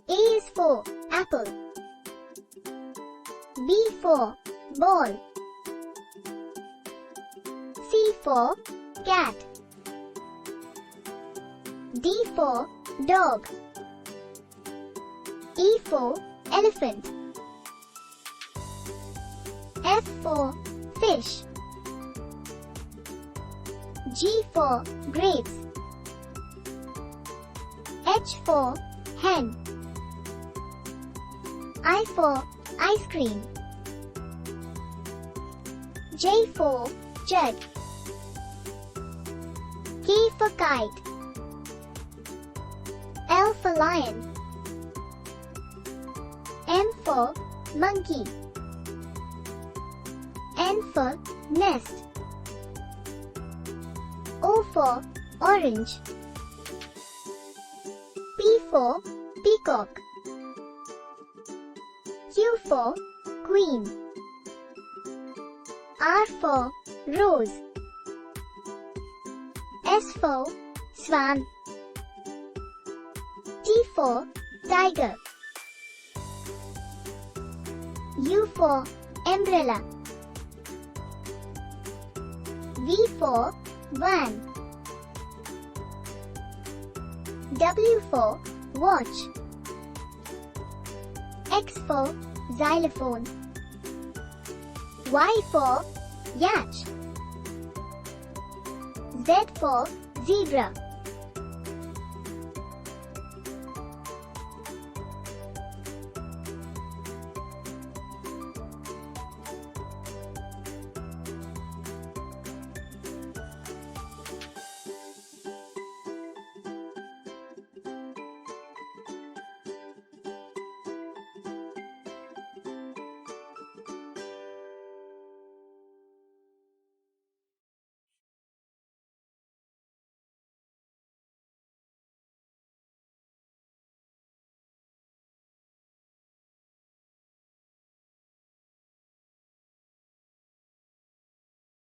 A is for apple. B for ball. C for cat. D for dog. E for elephant. F for fish. G for grapes. H for hen. I for ice cream. J for jug. K for kite. L for lion. M for monkey. N for nest. O for orange. P for peacock. Q for queen. R for rose. S for swan. T for tiger. U for umbrella. V for van. W for watch. X for xylophone. Y for yacht. Z for zebra.